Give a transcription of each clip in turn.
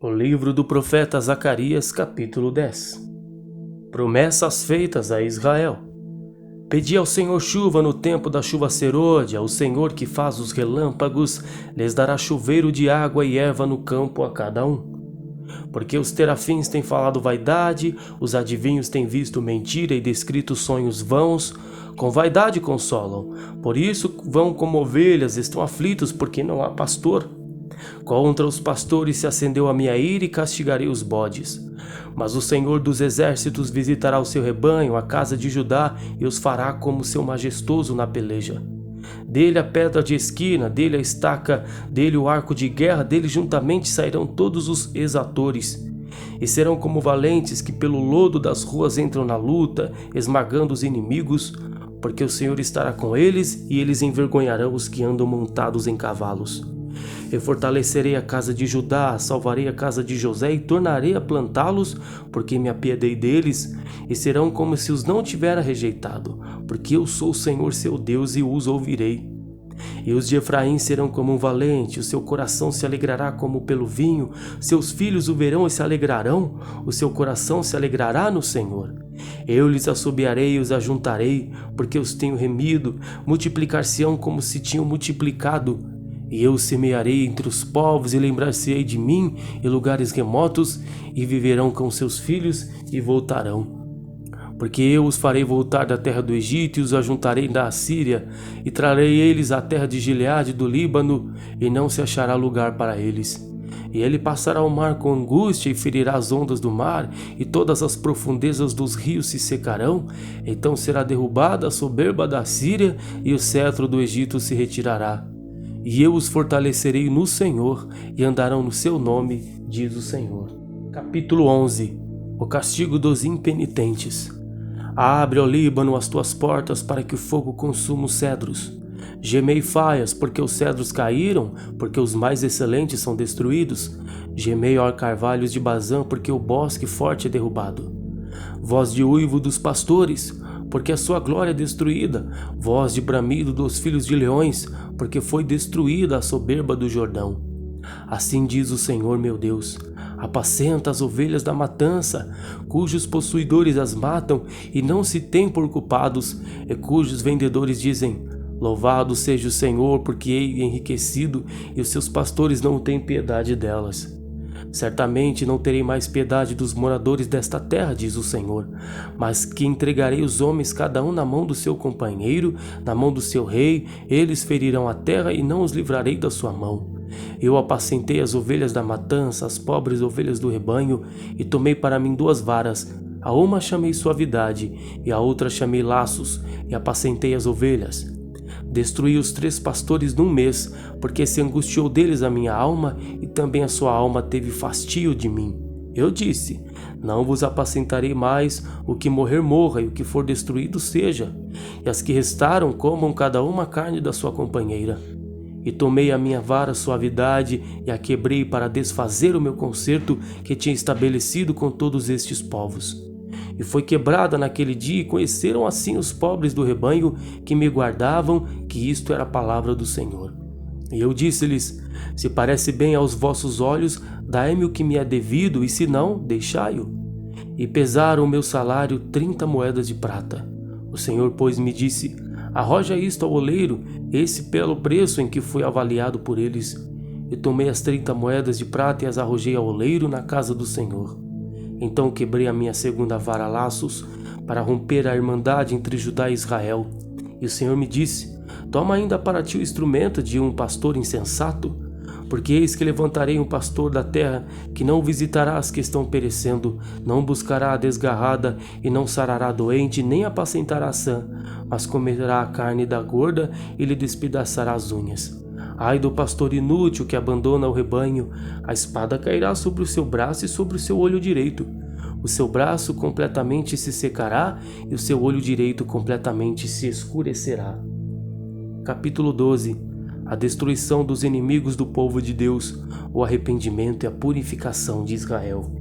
O livro do profeta Zacarias, capítulo 10. Promessas feitas a Israel. Pedi ao Senhor chuva no tempo da chuva serôdia, ao Senhor que faz os relâmpagos, lhes dará chuveiro de água e erva no campo a cada um. Porque os terafins têm falado vaidade, os adivinhos têm visto mentira e descrito sonhos vãos, com vaidade consolam, por isso vão como ovelhas, estão aflitos porque não há pastor. Contra os pastores se acendeu a minha ira e castigarei os bodes. Mas o Senhor dos exércitos visitará o seu rebanho, a casa de Judá, e os fará como seu majestoso na peleja. Dele a pedra de esquina, dele a estaca, dele o arco de guerra, dele juntamente sairão todos os exatores. E serão como valentes que pelo lodo das ruas entram na luta, esmagando os inimigos, porque o Senhor estará com eles e eles envergonharão os que andam montados em cavalos. Eu fortalecerei a casa de Judá, salvarei a casa de José e tornarei a plantá-los, porque me apiedei deles, e serão como se os não tivera rejeitado, porque eu sou o Senhor seu Deus e os ouvirei. E os de Efraim serão como um valente, o seu coração se alegrará como pelo vinho, seus filhos o verão e se alegrarão, o seu coração se alegrará no Senhor. Eu lhes assobiarei e os ajuntarei, porque os tenho remido, multiplicar-se-ão como se tinham multiplicado. E eu semearei entre os povos e lembrar-se-ei de mim em lugares remotos, e viverão com seus filhos e voltarão. Porque eu os farei voltar da terra do Egito e os ajuntarei da Assíria, e trarei eles à terra de Gileade do Líbano, e não se achará lugar para eles. E ele passará o mar com angústia e ferirá as ondas do mar, e todas as profundezas dos rios se secarão. Então será derrubada a soberba da Assíria, e o cetro do Egito se retirará. E eu os fortalecerei no Senhor, e andarão no seu nome, diz o Senhor. Capítulo 11. O castigo dos impenitentes. Abre, ó Líbano, as tuas portas para que o fogo consuma os cedros. Gemei faias, porque os cedros caíram, porque os mais excelentes são destruídos. Gemei, ó carvalhos de Bazã, porque o bosque forte é derrubado. Voz de uivo dos pastores, porque a sua glória é destruída, voz de bramido dos filhos de leões, porque foi destruída a soberba do Jordão. Assim diz o Senhor meu Deus: apacenta as ovelhas da matança, cujos possuidores as matam e não se têm por culpados, e cujos vendedores dizem: louvado seja o Senhor, porque hei enriquecido, e os seus pastores não têm piedade delas. Certamente não terei mais piedade dos moradores desta terra, diz o Senhor, mas que entregarei os homens cada um na mão do seu companheiro, na mão do seu rei, eles ferirão a terra e não os livrarei da sua mão. Eu apacentei as ovelhas da matança, as pobres ovelhas do rebanho, e tomei para mim 2 varas, a uma chamei suavidade, e a outra chamei laços, e apacentei as ovelhas. Destruí os 3 pastores num mês, porque se angustiou deles a minha alma, e também a sua alma teve fastio de mim. Eu disse: não vos apacentarei mais, o que morrer morra, e o que for destruído seja. E as que restaram comam cada uma a carne da sua companheira. E tomei a minha vara suavidade, e a quebrei para desfazer o meu concerto que tinha estabelecido com todos estes povos. E foi quebrada naquele dia, e conheceram assim os pobres do rebanho que me guardavam, que isto era a palavra do Senhor. E eu disse-lhes: se parece bem aos vossos olhos, dai-me o que me é devido, e se não, deixai-o. E pesaram o meu salário 30 moedas de prata. O Senhor, pois, me disse: arroja isto ao oleiro, esse pelo preço em que fui avaliado por eles. E tomei as 30 moedas de prata e as arrojei ao oleiro na casa do Senhor. Então quebrei a minha 2ª vara laços, para romper a irmandade entre Judá e Israel. E o Senhor me disse: toma ainda para ti o instrumento de um pastor insensato, porque eis que levantarei um pastor da terra, que não visitará as que estão perecendo, não buscará a desgarrada, e não sarará doente, nem apacentará a sã, mas comerá a carne da gorda, e lhe despedaçará as unhas. Ai do pastor inútil que abandona o rebanho, a espada cairá sobre o seu braço e sobre o seu olho direito. O seu braço completamente se secará, e o seu olho direito completamente se escurecerá. Capítulo 12. A destruição dos inimigos do povo de Deus, o arrependimento e a purificação de Israel.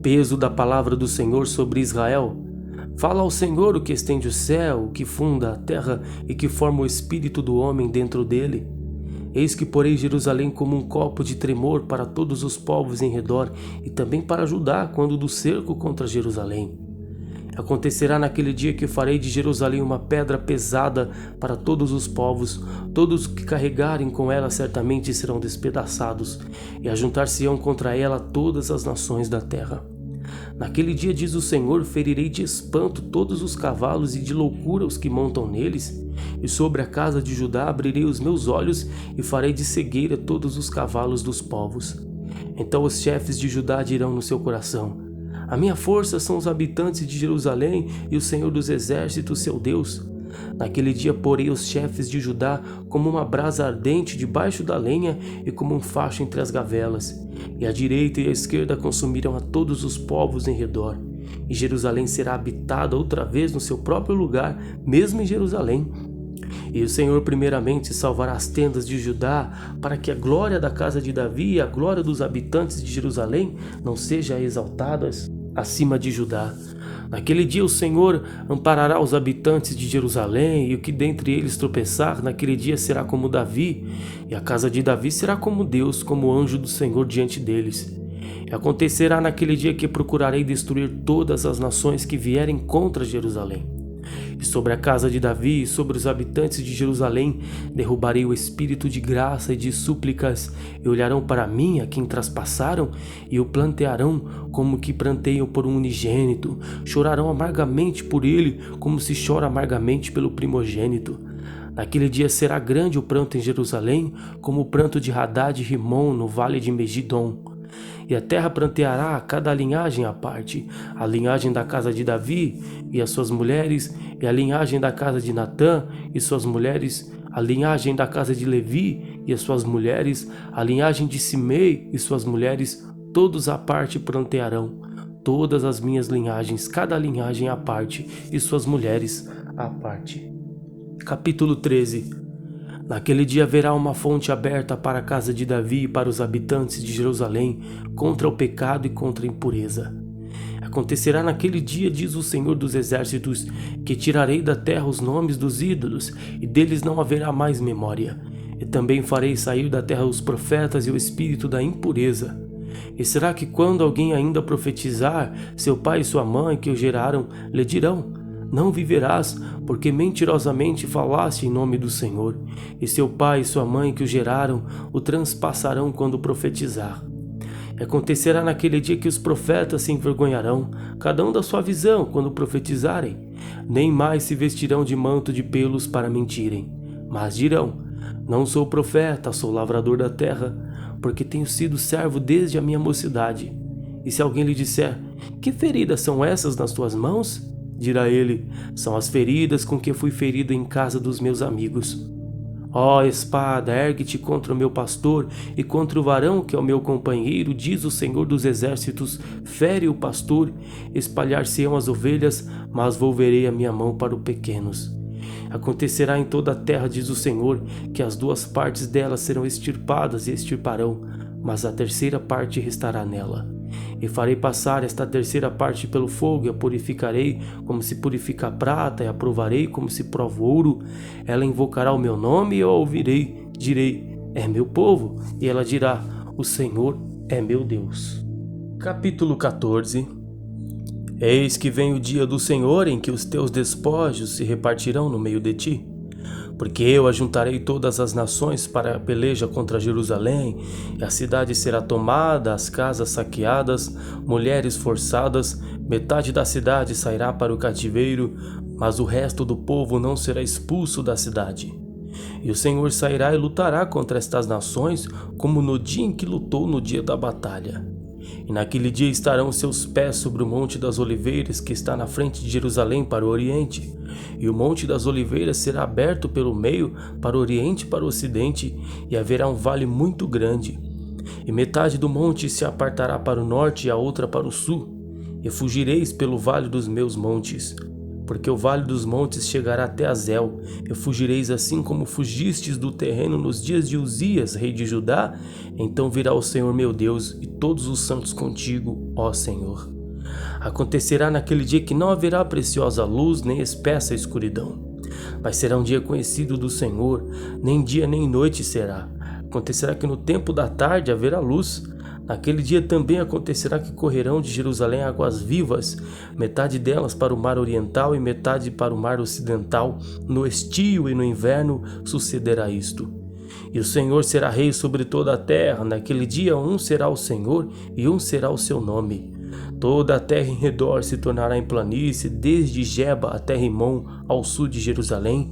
Peso da palavra do Senhor sobre Israel. Fala ao Senhor, o que estende o céu, o que funda a terra e que forma o espírito do homem dentro dele. Eis que porei Jerusalém como um copo de tremor para todos os povos em redor, e também para Judá, quando do cerco contra Jerusalém. Acontecerá naquele dia que farei de Jerusalém uma pedra pesada para todos os povos. Todos os que carregarem com ela certamente serão despedaçados, e ajuntar-se-ão contra ela todas as nações da terra. Naquele dia, diz o Senhor, ferirei de espanto todos os cavalos e de loucura os que montam neles, e sobre a casa de Judá abrirei os meus olhos e farei de cegueira todos os cavalos dos povos. Então os chefes de Judá dirão no seu coração: a minha força são os habitantes de Jerusalém e o Senhor dos exércitos, seu Deus. Naquele dia porei os chefes de Judá como uma brasa ardente debaixo da lenha e como um facho entre as gavelas. E a direita e a esquerda consumirão a todos os povos em redor. E Jerusalém será habitada outra vez no seu próprio lugar, mesmo em Jerusalém. E o Senhor primeiramente salvará as tendas de Judá, para que a glória da casa de Davi e a glória dos habitantes de Jerusalém não sejam exaltadas acima de Judá. Naquele dia o Senhor amparará os habitantes de Jerusalém, e o que dentre eles tropeçar, naquele dia será como Davi, e a casa de Davi será como Deus, como o anjo do Senhor diante deles. E acontecerá naquele dia que procurarei destruir todas as nações que vierem contra Jerusalém. E sobre a casa de Davi e sobre os habitantes de Jerusalém derrubarei o espírito de graça e de súplicas, e olharão para mim a quem traspassaram, e o plantearão como que planteiam por um unigênito, chorarão amargamente por ele, como se chora amargamente pelo primogênito. Naquele dia será grande o pranto em Jerusalém, como o pranto de Hadad e Rimon no vale de Megidom. E a terra pranteará cada linhagem à parte, a linhagem da casa de Davi e as suas mulheres, e a linhagem da casa de Natã e suas mulheres, a linhagem da casa de Levi e as suas mulheres, a linhagem de Simei e suas mulheres, todos à parte prantearão. Todas as minhas linhagens, cada linhagem à parte, e suas mulheres à parte. Capítulo 13. Naquele dia haverá uma fonte aberta para a casa de Davi e para os habitantes de Jerusalém, contra o pecado e contra a impureza. Acontecerá naquele dia, diz o Senhor dos exércitos, que tirarei da terra os nomes dos ídolos, e deles não haverá mais memória. E também farei sair da terra os profetas e o espírito da impureza. E será que quando alguém ainda profetizar, seu pai e sua mãe que o geraram lhe dirão: não viverás, porque mentirosamente falaste em nome do Senhor, e seu pai e sua mãe que o geraram o transpassarão quando profetizar. E acontecerá naquele dia que os profetas se envergonharão, cada um da sua visão, quando profetizarem, nem mais se vestirão de manto de pelos para mentirem, mas dirão: não sou profeta, sou lavrador da terra, porque tenho sido servo desde a minha mocidade. E se alguém lhe disser: que feridas são essas nas tuas mãos? Dirá ele: são as feridas com que fui ferido em casa dos meus amigos. Ó espada, ergue-te contra o meu pastor e contra o varão que é o meu companheiro, diz o Senhor dos exércitos, fere o pastor, espalhar-se-ão as ovelhas, mas volverei a minha mão para os pequenos. Acontecerá em toda a terra, diz o Senhor, que as duas partes dela serão extirpadas e extirparão, mas a terceira parte restará nela. E farei passar esta terceira parte pelo fogo, e a purificarei como se purifica a prata, e a provarei como se prova o ouro. Ela invocará o meu nome, e eu a ouvirei. Direi: é meu povo. E ela dirá: o Senhor é meu Deus. Capítulo 14. Eis que vem o dia do Senhor, em que os teus despojos se repartirão no meio de ti. Porque eu ajuntarei todas as nações para a peleja contra Jerusalém, e a cidade será tomada, as casas saqueadas, mulheres forçadas, metade da cidade sairá para o cativeiro, mas o resto do povo não será expulso da cidade. E o Senhor sairá e lutará contra estas nações, como no dia em que lutou no dia da batalha. E naquele dia estarão seus pés sobre o Monte das Oliveiras, que está na frente de Jerusalém para o oriente. E o Monte das Oliveiras será aberto pelo meio, para o oriente e para o ocidente, e haverá um vale muito grande. E metade do monte se apartará para o norte e a outra para o sul. E fugireis pelo vale dos meus montes, porque o vale dos montes chegará até Azel, e fugireis assim como fugistes do terreno nos dias de Uzias, rei de Judá. Então virá o Senhor meu Deus e todos os santos contigo, ó Senhor. Acontecerá naquele dia que não haverá preciosa luz, nem espessa escuridão, mas será um dia conhecido do Senhor, nem dia nem noite será. Acontecerá que no tempo da tarde haverá luz. Naquele dia também acontecerá que correrão de Jerusalém águas vivas, metade delas para o mar oriental e metade para o mar ocidental. No estio e no inverno sucederá isto. E o Senhor será rei sobre toda a terra. Naquele dia um será o Senhor e um será o seu nome. Toda a terra em redor se tornará em planície, desde Geba até Rimon, ao sul de Jerusalém.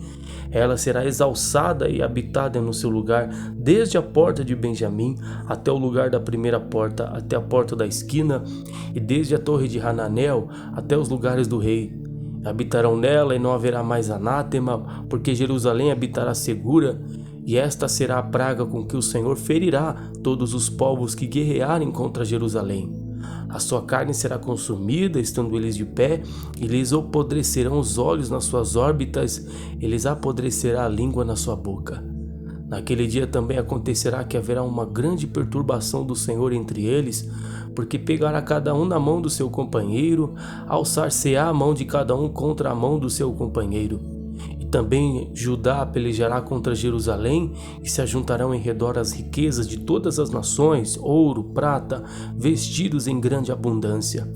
Ela será exalçada e habitada no seu lugar, desde a porta de Benjamim até o lugar da primeira porta, até a porta da esquina, e desde a torre de Hananel até os lugares do rei. Habitarão nela e não haverá mais anátema, porque Jerusalém habitará segura. E esta será a praga com que o Senhor ferirá todos os povos que guerrearem contra Jerusalém. A sua carne será consumida, estando eles de pé, e lhes apodrecerão os olhos nas suas órbitas, e lhes apodrecerá a língua na sua boca. Naquele dia também acontecerá que haverá uma grande perturbação do Senhor entre eles, porque pegará cada um na mão do seu companheiro, alçar-se-á a mão de cada um contra a mão do seu companheiro. Também Judá pelejará contra Jerusalém, e se ajuntarão em redor as riquezas de todas as nações, ouro, prata, vestidos em grande abundância.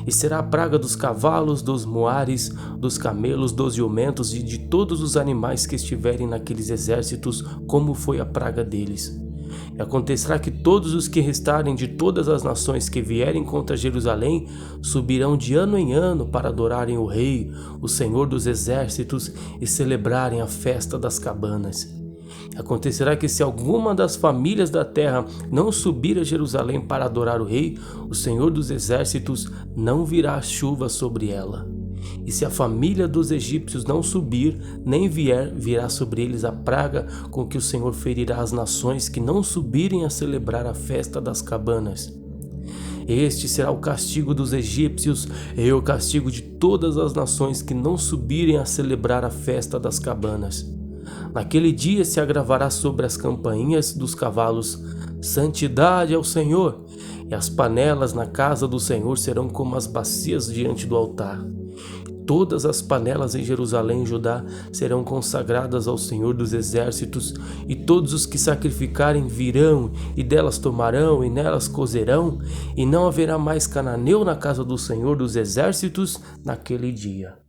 E será a praga dos cavalos, dos moares, dos camelos, dos jumentos e de todos os animais que estiverem naqueles exércitos, como foi a praga deles. E acontecerá que todos os que restarem de todas as nações que vierem contra Jerusalém subirão de ano em ano para adorarem o Rei, o Senhor dos Exércitos, e celebrarem a festa das cabanas. E acontecerá que se alguma das famílias da terra não subir a Jerusalém para adorar o Rei, o Senhor dos Exércitos, não virá chuva sobre ela. E se a família dos egípcios não subir, nem virá sobre eles a praga com que o Senhor ferirá as nações que não subirem a celebrar a festa das cabanas. Este será o castigo dos egípcios e o castigo de todas as nações que não subirem a celebrar a festa das cabanas. Naquele dia se agravará sobre as campainhas dos cavalos: santidade ao Senhor, e as panelas na casa do Senhor serão como as bacias diante do altar. Todas as panelas em Jerusalém e Judá serão consagradas ao Senhor dos Exércitos, e todos os que sacrificarem virão, e delas tomarão, e nelas cozerão, e não haverá mais cananeu na casa do Senhor dos Exércitos naquele dia.